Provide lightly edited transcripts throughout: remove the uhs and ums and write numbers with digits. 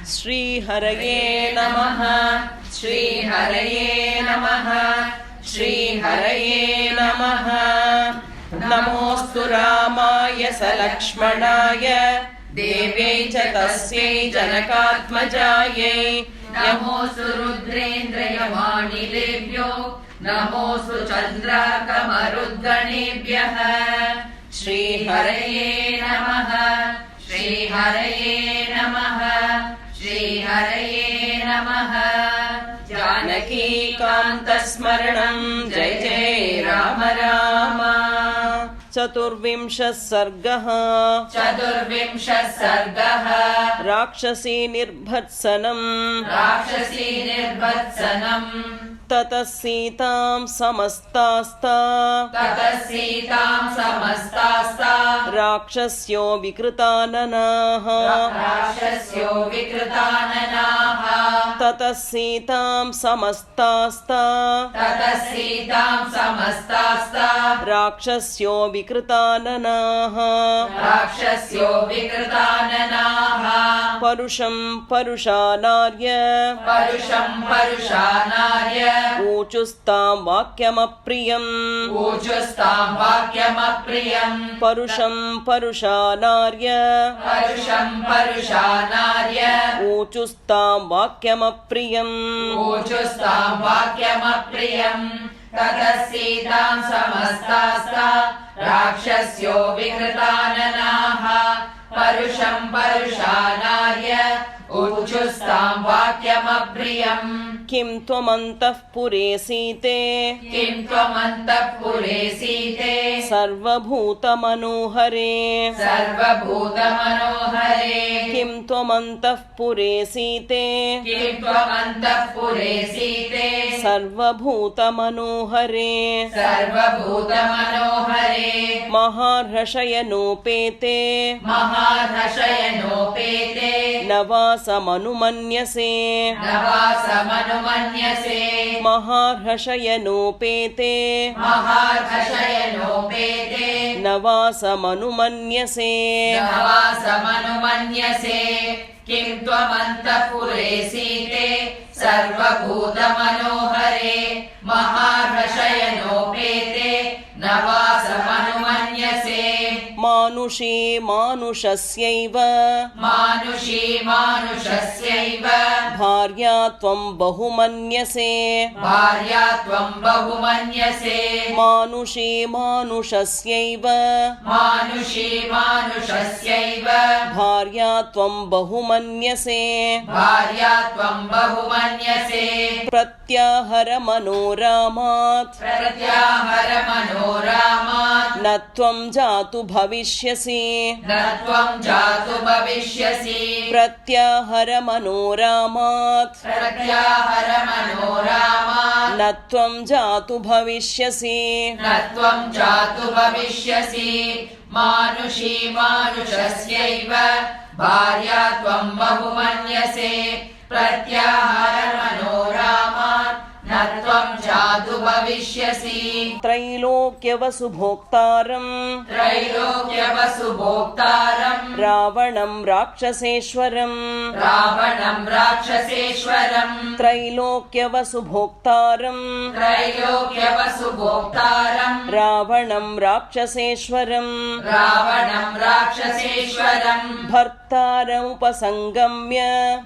श्रीहरये नमः श्रीहरये नमः श्रीहरये नमः। नमोऽस्तु रामाय सलक्ष्मणाय देव्यै च तस्यै जनकात्मजायै। नमोऽस्तु रुद्रेन्द्रयवाणिलेभ्यो नमोऽस्तु चन्द्राकमरुद्गणेभ्यः। श्रीहरये नमः श्रीहरये नमः श्रीहरये नमः। जानकीकान्तस्मरणं जय जय राम राम। चतुर्विंशः सर्गः। चतुर्विंशः सर्गः। राक्षसी निर्भत्सनम् राक्षसी निर्भत्सनम्। ततः सीतां समस्तास्ता ततः सीतां समस्तास्ता राक्षस्यो विकृताननाः। राक्षस्यो विकृताननाः। ततः सीतां समस्तास्ता ततः सीतां समस्तास्ता राक्षस्यो विकृताननाः। राक्षस्यो विकृताननाः। परुषं परुषानार्य परुषं परुषानार्य ऊचुस्तां वाक्यमप्रियम्। ऊचुस्तां वाक्यमप्रियम्। परुषं परुषानार्य परुषं परुषानार्य ऊचुस्तां वाक्यमप्रियम्। ऊचुस्तां वाक्यमप्रियम्। ततः सीतां समस्तास्ता राक्षस्यो विकृताननाः। परुषं परुषानार्य ऊचुस्तां वाक्यमप्रियम्। किं त्वमन्तःपुरे सीते किं त्वमन्तःपुरे सीते सर्वभूतमनोहरे। सर्वभूतमनोहरे। किं त्वमन्तःपुरे सीते किं त्वमन्तःपुरे सीते सर्वभूतमनोहरे। सर्वभूतमनोहरे। महार्हषयनोपेते महार्हषयनोपेते नवासमनुमन्यसे। नवासमनुमन्यसे। महार्हषयनोपेते महार्हषयनोपेते नवासमनुमन्यसे। नवासमनुमन्यसे। किं त्वमन्तःपुरे सीते सर्वभूतमनोहरे। महार्हषयनोपेते नवासमनुमन्यसे। मानुषी मानुषस्यैव मानुषी मानुषस्यैव भार्या त्वं बहुमन्यसे। भार्या त्वं बहुमन्यसे। मानुषी मानुषस्यैव मानुषी मानुषस्यैव भार्या त्वं बहुमन्यसे। भार्या त्वं बहुमन्यसे। प्रत्याहर मनोरामात् प्रत्याहर मनोरामात् न त्वं जातु भविष्यसि। न त्वं जातु भविष्यसि। प्रत्याहर मनोरामात् प्रत्याहर मनोरामात् न त्वं जातु भविष्यसि। न त्वं जातु भविष्यसि। मानुषी मानुषस्यैव भार्या त्वं बहुमन्यसे। प्रत्याहर मनोरामात् न त्वं जातु भविष्यसि। त्रैलोक्यवसुभोक्तारम् त्रैलोक्यवसुभोक्तारम् रावणं राक्षसेश्वरम्। रावणं राक्षसेश्वरम्। त्रैलोक्यवसुभोक्तारम् त्रैलोक्यवसुभोक्तारम् रावणं राक्षसेश्वरम्। रावणं राक्षसेश्वरम्। भर्तारमुपसङ्गम्य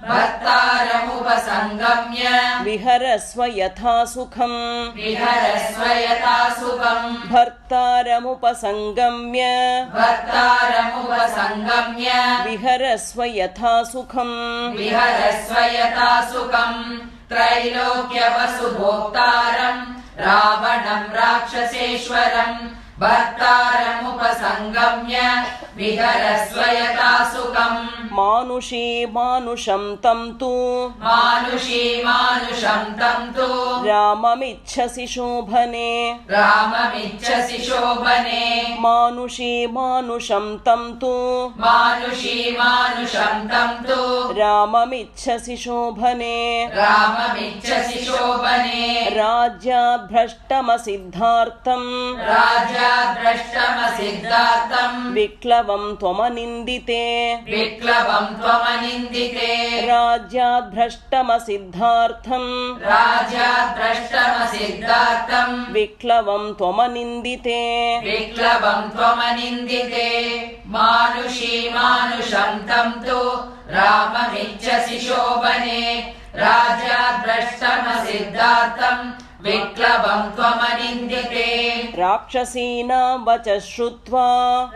भर्तारमुपसङ्गम्य विहरस्व यथा सुखम्। विहरस्व यथा सुखम्। भर्तारमुपसङ्गम्य भर्तारमुपसङ्गम्य विहरस्व यथा सुखम्। विहरस्व यथा सुखम्। त्रैलोक्यवसुभोक्तारम् रावणं राक्षसेश्वरम्। भर्तारमुपसङ्गम्य विहरस्व यथा सुखम्। मानुषी मानुषं तं तु मानुषी मानुषं तं तु राममिच्छसि शोभने। राममिच्छसि शोभने। मानुषी मानुषं तं तु मानुषी मानुषं तं तु राममिच्छसि शोभने। राममिच्छसि शोभने। राज्याद् भ्रष्टमसिद्धार्थम् राज्यात् राज्याद्भ्रष्टमसिद्धार्थम् विक्लवं त्वमनिन्दिते विक्लवम् त्वमनिन्दिते राज्याद्भ्रष्टमसिद्धार्थम् राज्याद्भ्रष्टमसिद्धार्थम् विक्लवं त्वमनिन्दिते विक्लवम् त्वमनिन्दिते मानुषी मानुषम् तम् तु राममिच्छसि शोभने राज्याद्भ्रष्टमसिद्धार्थम् विक्लवम् त्वमनिन्दिते राक्षसीनां वचः श्रुत्वा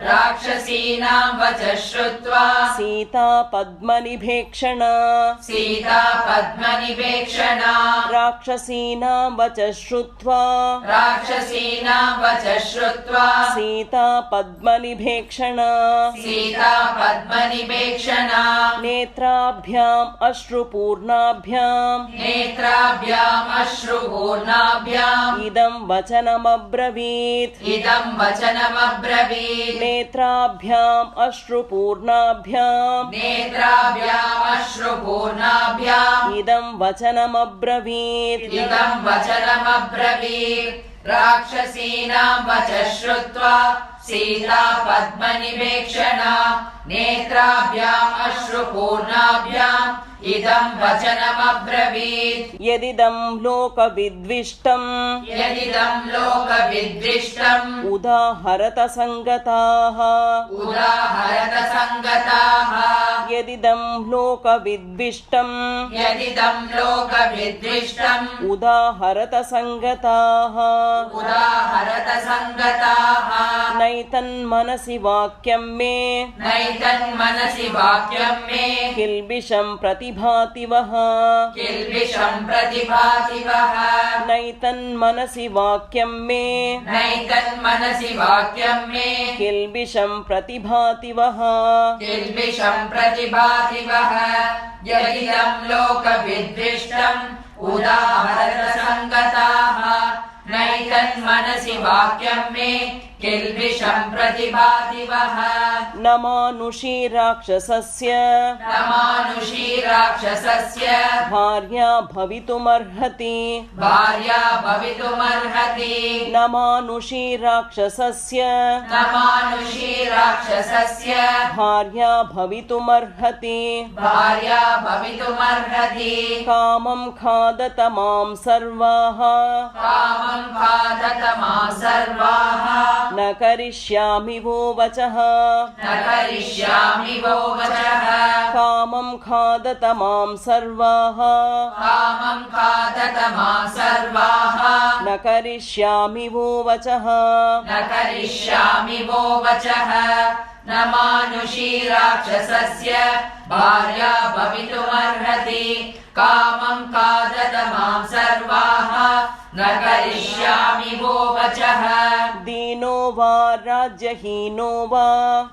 राक्षसीनाम् वचः श्रुत्वा सीता पद्मनिभेक्षणा सीता पद्मनिवेक्षणा राक्षसीनां वचः श्रुत्वा राक्षसीनाम् वचः श्रुत्वा सीता पद्मनिभेक्षणा सीता पद्मनिवेक्षणा नेत्राभ्याम् अश्रुपूर्णाभ्याम् नेत्राभ्याम् अश्रुपूर्णाभ्याम् इदं वचनमब्रवीत् इदम् वचनमब्रवीत् नेत्राभ्याम् अश्रुपूर्णाभ्याम् नेत्राभ्याम् अश्रुपूर्णाभ्याम् इदं वचनमब्रवीत् इदम् वचनमब्रवीत् राक्षसीनाम् वचः श्रुत्वा सीता पद्मनिवेक्षणा नेत्राभ्याम् अश्रुपूर्णाभ्याम् इदम् वचनमब्रवीत् यदिदं लोकविद्विष्टम् यदिदम् लोकविद्दृष्टम् उदाहरत संगताः उदाहरत सङ्गताः यदिदं लोकविद्विष्टम् यदिदम् लोकविद्दृष्टम् उदाहरत संगताः उदाहरत सङ्गताः नैतन्मनसि वाक्यं मे नैतन्मनसि वाक्यम् मे किल्बिषं प्रतिभाति वः किल्बिषम् प्रतिभाति वः नैतन्मनसि वाक्यं मे नैतन्मनसि वाक्यम् मे किल्बिषं प्रतिभाति वः किल्बिषम् प्रतिभाति वः यदिदम् लोकविद्दृष्टम् उदाहरत सङ्गताः नैतन्मनसि वाक्यम् मे किल्बिषम् प्रतिभाति वः न मानुषी राक्षसस्य न मानुषी राक्षसस्य भार्या भवितुमर्हति भार्या भवितुमर्हति न मानुषी राक्षसस्य न मानुषी राक्षसस्य भार्या भवितुमर्हति भार्या भवितुमर्हति कामं खादत मां सर्वाः कामं खादत मां सर्वाः न करिष्यामि वो वचः न करिष्यामि वो वचः कामं खादत मां सर्वाः कामं खादत मां सर्वाः न करिष्यामि वो वचः न करिष्यामि वो वचः न मानुषी राक्षसस्य भार्या भवितुमर्हति कामं खादत मां सर्वाः न करिष्यामि वो वचः दीनो वा राज्यहीनो वा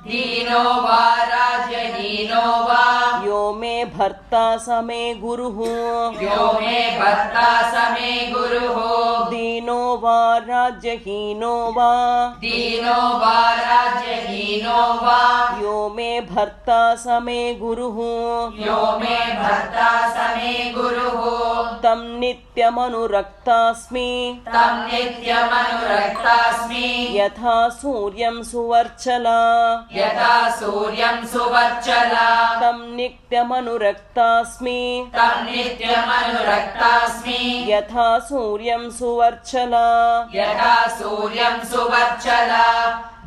दीनो वा राज्यहीनो वा यो मे भर्ता स मे गुरुः यो मे भर्ता स मे गुरुः दीनो वा राज्यहीनो वा दीनो वा राज्यहीनो वा यो मे भर्ता स मे गुरुः यो मे भर्ता स मे गुरुः तं नित्यमनुरक्तास्मि तं नित्यमनुरक्तास्मि यथा सूर्यं सुवर्चला यथा सूर्यं सुवर्चला तं नित्यमनुरक्तास्मि तं नित्यमनुरक्तास्मि यथा सूर्यं सुवर्चला यथा सूर्यं सुवर्चला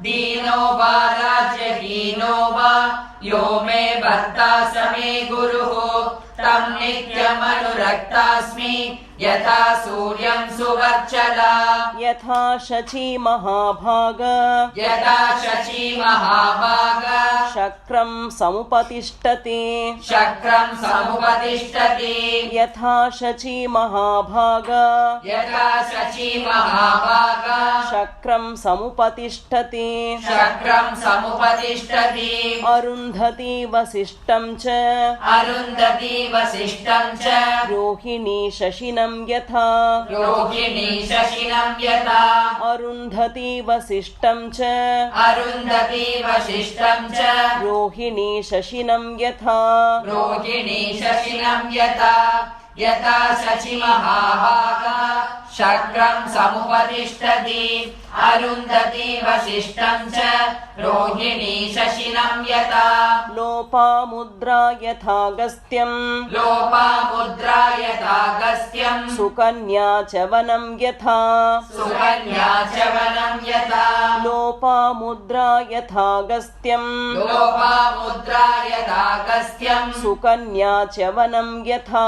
दीनो वा राज्यहीनो वा यो मे भर्ता स मे गुरुः तं नित्यमनुरक्तास्मि यथा सूर्यं सुवर्चला यथा शची महाभाग यथा शची महाभाग शक्रं समुपतिष्ठति शक्रं समुपतिष्ठति यथा शची महाभाग यथा शची महाभाग शक्रं समुपतिष्ठति शक्रं समुपतिष्ठति अरुन्धति वसिष्ठं च अरुन्धति वसिष्ठं च रोहिणी शशिनं यथा रोहिणी शशिनं यथा अरुन्धति वसिष्ठं च अरुन्धति वसिष्ठं च रोहिणी शशिनं यथा रोहिणी शशिनं यथा यथा शचि महाभागा शक्रं समुपतिष्ठति अरुन्धति वसिष्ठं च रोहिणी शशिनं यथा लोपामुद्रा यथागस्त्यं लोपामुद्रा यथागस्त्यं सुकन्या च वनं यथा सुकन्या च वनं यथा लोपामुद्रा यथागस्त्यं लोपामुद्रा यथागस्त्यं सुकन्या च वनं यथा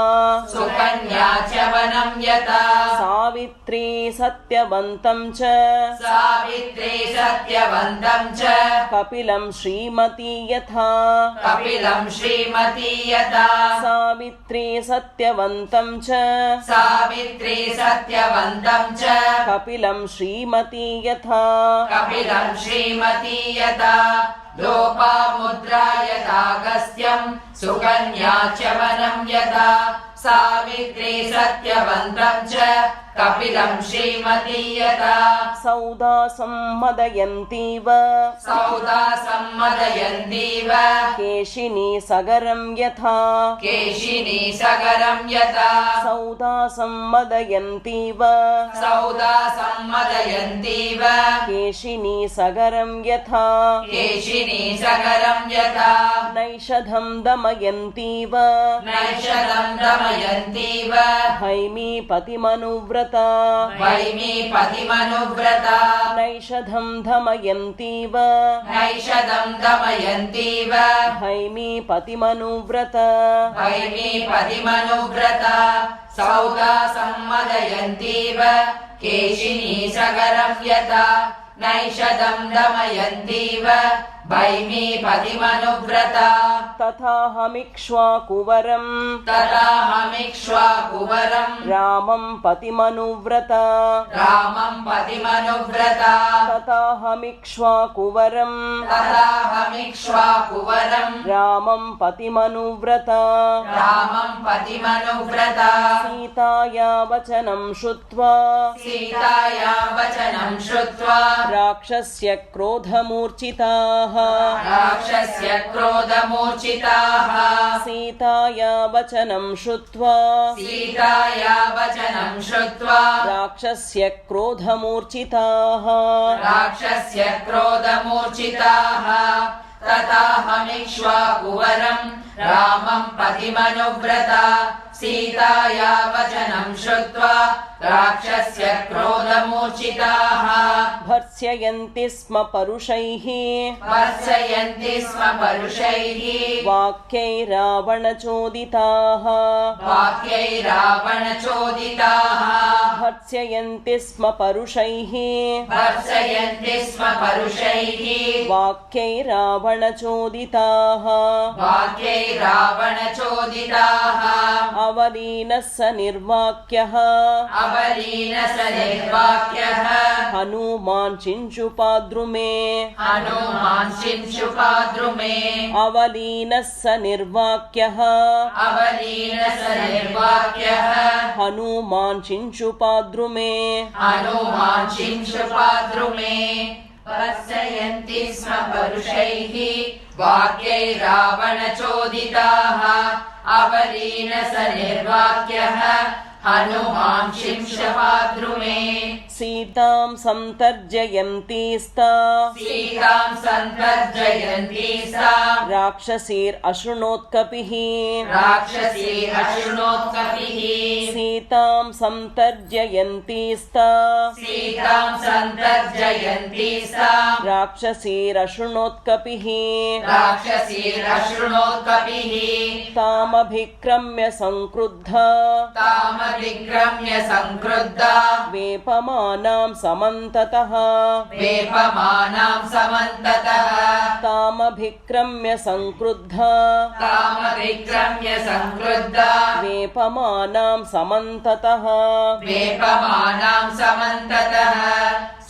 सुकन्या च वनं यथा सावित्री सत्यवन्तं च सावित्री सत्यवन्तं च कपिलं श्रीमती यथा कपिलं श्रीमती यथा सावित्री सत्यवन्तं च सावित्री सत्यवन्तं च कपिलं श्रीमती यथा कपिलं श्रीमती यथा लोपामुद्रा यथागस्त्यं सुकन्या च वनं यथा सावित्री सत्यवन्तं च कपिलं श्रीमती यथा सौदा सम्मदयन्तीव सौदा सम्मदयन्तीव केशिनी सगरं यथा केशिनी सगरं यथा सौदा सम्मदयन्तीव सौदा सम्मदयन्तीव केशिनी सगरं यथा केशिनी सगरं यथा नैषधं दमयन्तीव नैषधं दमयन्तीव हैमीपतिमनुव्रता वैमीपतिमनुव्रता नैषधं दमयन्तीव नैषधं दमयन्तीव हैमीपतिमनुव्रता वैमीपतिमनुव्रता सौदा सम्मदयन्तीव केशिनी सगरं यथा नैषधं दमयन्तीव वैमीपतिमनुव्रता तथाहमिक्ष्वाकुवरं तथाहमिक्ष्वाकुवरं रामं पतिमनुव्रता रामं पतिमनुव्रता तथाहमिक्ष्वाकुवरं तथाहमिक्ष्वाकुवरं रामं पतिमनुव्रता रामं पतिमनुव्रता सीताया वचनं श्रुत्वा सीताया वचनं श्रुत्वा राक्षस्य क्रोधमूर्छिताः राक्षस्य क्रोधमूर्छिताः सीताया वचनं श्रुत्वा सीताया वचनं श्रुत्वा राक्षस्य क्रोधमूर्छिताः राक्षस्य क्रोधमूर्छिताः तथाहमिक्ष्वाकुवरं रामं पतिमनुव्रता सीताया वचनं श्रुत्वा राक्षस्य क्रोधमूर्छिताः भर्त्सयन्ति स्म परुषैः भर्त्सयन्ति स्म परुषैः वाक्यैरावणचोदिताः वाक्यैरावणचोदिताः भर्त्सयन्ति स्म परुषैः भर्त्सयन्ति स्म परुषैः वाक्यैरावणचोदिताः वाक्यैरावणचोदिताः अवलीनः स निर्वाक्यः अवलीनः स निर्वाक्यः हनुमान् चिञ्चुपाद्रुमे हनुमान् चिञ्चुपाद्रुमे अवलीनः स निर्वाक्यः अवलीनः स निर्वाक्यः हनुमान् चिञ्चुपाद्रुमे हनुमान् चिञ्चुपाद्रुमे भर्त्सयन्ति स्म परुषैः वाक्यैरावणचोदिताः अवलीनः स निर्वाक्यः हनुमान् चिंशपाद्रुमे सीतां सन्तर्जयन्ती सा सीतां सन्तर्जयन्ती सा राक्षसीरशृणोत्कपिः राक्षसी अशृणोत्कपिः सीतां सन्तर्जयन्ती सा सीतां सन्तर्जयन्ती सा राक्षसीरशृणोत्कपिः राक्षसी अशृणोत्कपिः तामभिक्रम्य संक्रुद्धा तामभिक्रम्य संक्रुद्धा वेपमानां समन्ततः वेपमानां समन्ततः तामभिक्रम्य संक्रुद्धा तामभिक्रम्य संक्रुद्धा वेपमानां समन्ततः वेपमानां समन्ततः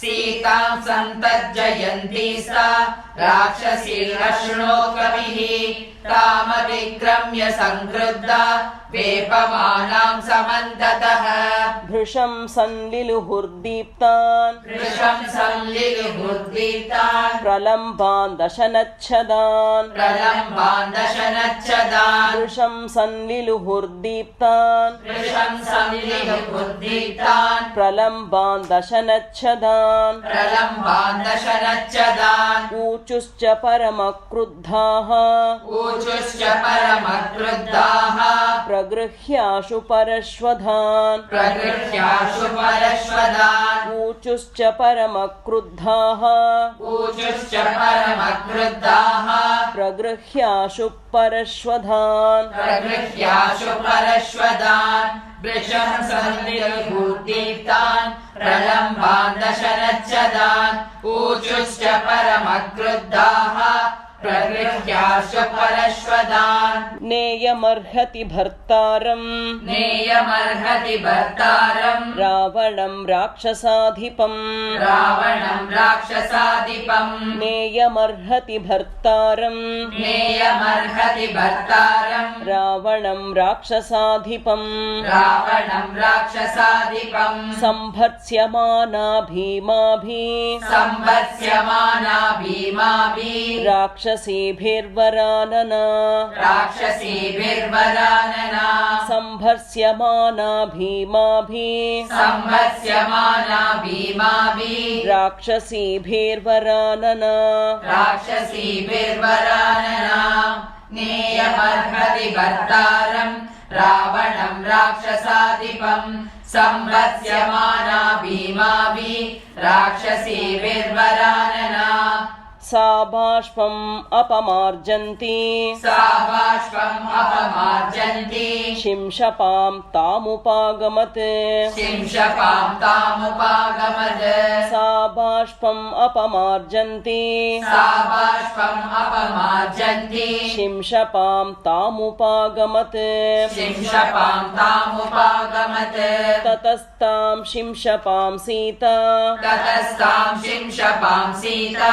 सीतां सन्तर्जयन्ती सा राक्षसी अशृणोत् कविः तामतिक्रम्य संक्रुद्धा वेपमानां समन्ततः भृशं संलिलुहुर्दीप्तान् प्रलम्बान् दशनच्छदान् भृशं संलिलुहुर्दीप्तान् प्रलम्बान् दशनच्छदान् ऊचुश्च परमक्रुद्धाः प्रगृह्याशु परश्वधान् ऊचुश्च परमक्रुद्धाः प्रगृह्याशु परश्वधान् वृषं संलिलुहुर्दीप्तान् प्रलम्बान् दशनच्छदान् ऊचुश्च परमक्रुद्धाः प्रगृह्याशु परश्वदान् नेयमर्हति भर्तारम् रावणं राक्षसाधिपम् नेयमर्हति भर्तारम् रावणं राक्षसाधिपम् संभत्स्यमाना भीमाभिः राक्षसीभिर्वरानना संभत्स्यमाना भीमाभिः राक्षसीभिर्वरानना नेयमर्हति भर्तारम् रावणं राक्षसाधिपम् संभत्स्यमाना भीमाभिः राक्षसीभिर्वरानना सा बाष्पम् अपमार्जन्ति शिंशपां तामुपागमत् सा बाष्पम् अपमार्जन्ति शिंशपां तामुपागमत् ततस्तां शिंशपां सीता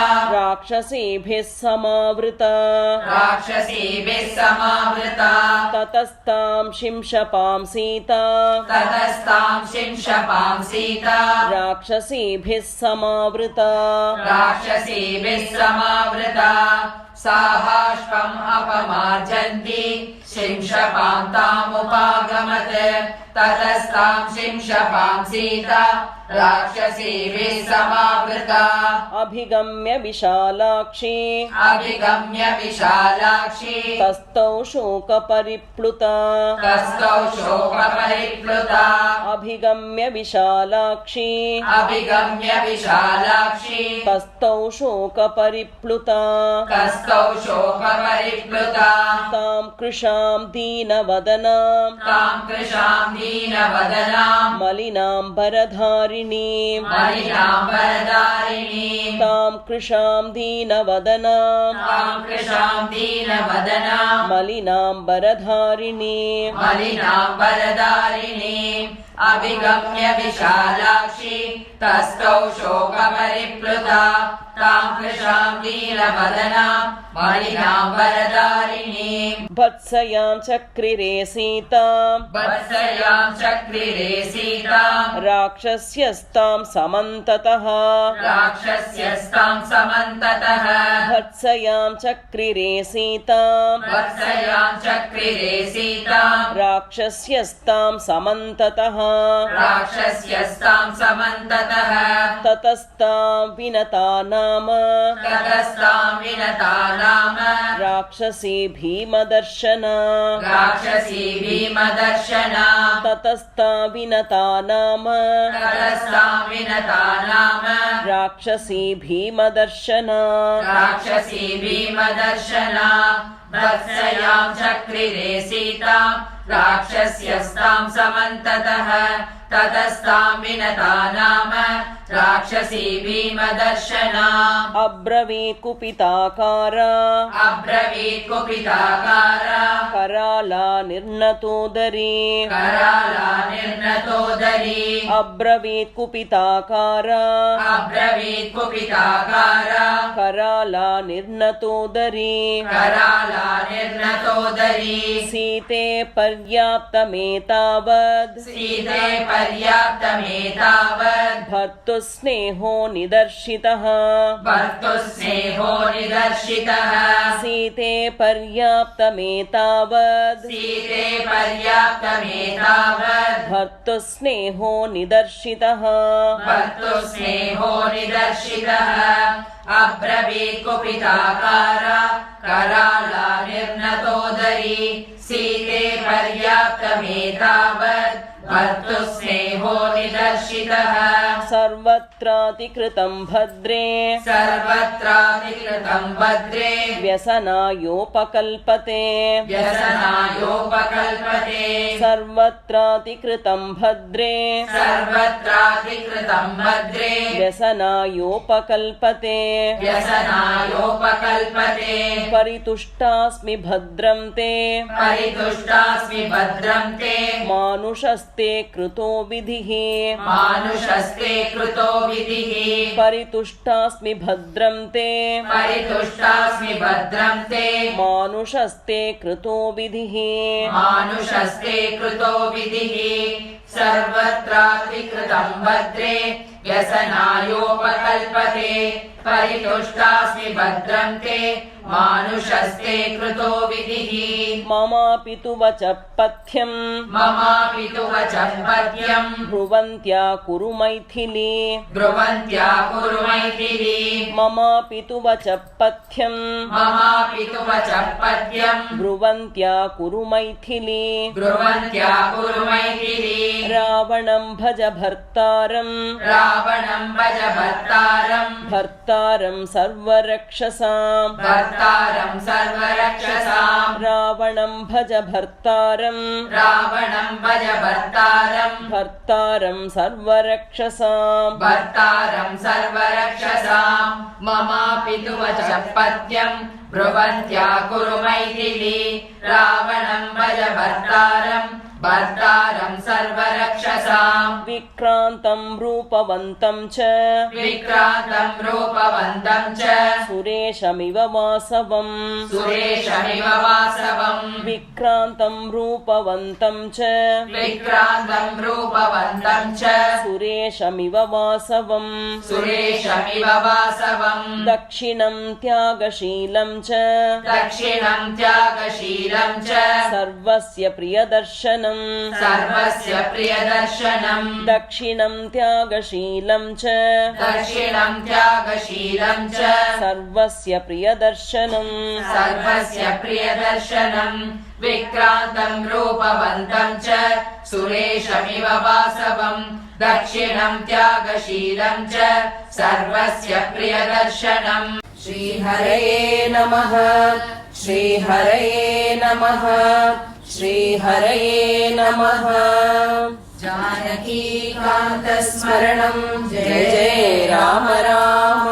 राक्षसीभिः समावृता ततस्तां शिंशपां सीता राक्षसीभिः समावृता सा बाष्पम् अपमार्जन्ति शिंशपां तामुपागमत् ततस्तां शिंशपां सीता राक्षसीभिः समावृता अभिगम्य विशालाक्षी तस्थौ शोकपरिप्लुता अभिगम्य विशालाक्षी तस्थौ शोकपरिप्लुता तां कृशां दीनवदनां मलिनाम्बरधारिणीं तां कृशां दीनवदनां मलिनाम्बरधारिणीं अभिगम्य विशालाक्षी तस्थौ शोकपरिप्लुता तां कृशां दीनवदनां मलिनाम्बरधारिणीं भत्सयां चक्रिरे सीतां राक्षस्यस्तां समन्ततः भत्सयां चक्रिरे सीतां राक्षस्यस्तां समन्ततः ततस्तां विनता नाम राक्षसी भीमदर्शना ततस्तां विनता नाम राक्षसी भीमदर्शना भत्सयां चक्रिरे सीतां राक्षस्यस्तां समन्ततः ततस्तां विनता नाम राक्षसी भीमदर्शना अब्रवीत् कुपिताकारा अब्रवीत् कुपिताकारा कराला निर्नतोदरी कराला निर्नतोदरी अब्रवीत् कुपिताकारा अब्रवीत् कुपिताकारा कराला निर्नतोदरी कराला निर्नतोदरी सीते पर्याप्तमेतावद् सीते पर्याप्तमेतावद् भर्तुस्नेहो निदर्शितः भर्तुस्नेहो निदर्शितः सीते पर्याप्तमेतावद् सीते पर्याप्तमेतावद् भर्तुस्नेहो निदर्शितः भर्तुस्नेहो निदर्शितः अब्रवीत् कुपिताकारा कराला निर्नतोदरी सीते पर्याप्तमेतावद् भर्तुस्नेहो निदर्शितः सर्वत्रातिकृतं भद्रे सर्वत्रातिकृतं भद्रे व्यसनायोपकल्पते व्यसनायोपकल्पते सर्वत्रातिकृतं भद्रे सर्वत्रातिकृतं भद्रे व्यसनायोपकल्पते व्यसनायोपकल्पते परितुष्टास्मि भद्रं ते परितुष्टास्मि भद्रं ते मानुषस्ते कृतो विधिः मानुषस्ते कृतो विधिः परितुष्टास्मि भद्रं ते परितुष्टास्मि भद्रं ते मानुषस्ते कृतो विधिः मानुषस्ते कृतो विधिः सर्वत्रातिकृतं भद्रे व्यसनायोपकल्पते परितुष्टास्मि भद्रं ते मानुषस्ते कृतो विधिः ममापि तु वच पथ्यं ममापि तु वचः पद्यम् ब्रुवन्त्या कुरु मैथिली ब्रुवन्त्या कुरु मैथिली ममापि तु वच पथ्यं ममापि तु वचः पद्यम् ब्रुवन्त्या कुरु मैथिली ब्रुवन्त्या कुरु मैथिली रावणं भज भर्तारं रावणं भज भर्तारम् भर्तारं सर्वरक्षसाम् भर्तारं सर्वरक्षसाम् रावणं भज भर्तारं रावणं भज भर्तारम् भर्तारं सर्वरक्षसाम् भर्तारं सर्वरक्षसाम् ममापि तु वचः पद्यम् ब्रुवन्त्या कुरु मैथिली रावणं भज भर्तारम् भर्तारं सर्वरक्षसाम् विक्रान्तं रूपवन्तं च विक्रान्तं रूपवन्तं च सुरेशमिव वासवम् सुरेशमिव वासवम् विक्रान्तं रूपवन्तं च विक्रान्तं रूपवन्तं च सुरेशमिव वासवम् सुरेशमिव वासवम् दक्षिणं त्यागशीलं च दक्षिणं त्यागशीलं च सर्वस्य प्रियदर्शनम् सर्वस्य प्रियदर्शनम् दक्षिणं त्यागशीलं च दक्षिणं त्यागशीलं च सर्वस्य प्रियदर्शनम् सर्वस्य प्रियदर्शनम् विक्रान्तं रूपवन्तं च सुरेशमिव वासवम् दक्षिणं त्यागशीलं च सर्वस्य प्रियदर्शनम् श्रीहरये नमः श्रीहरये नमः श्रीहरये नमः जानकीकान्तस्मरणं जय जय राम राम।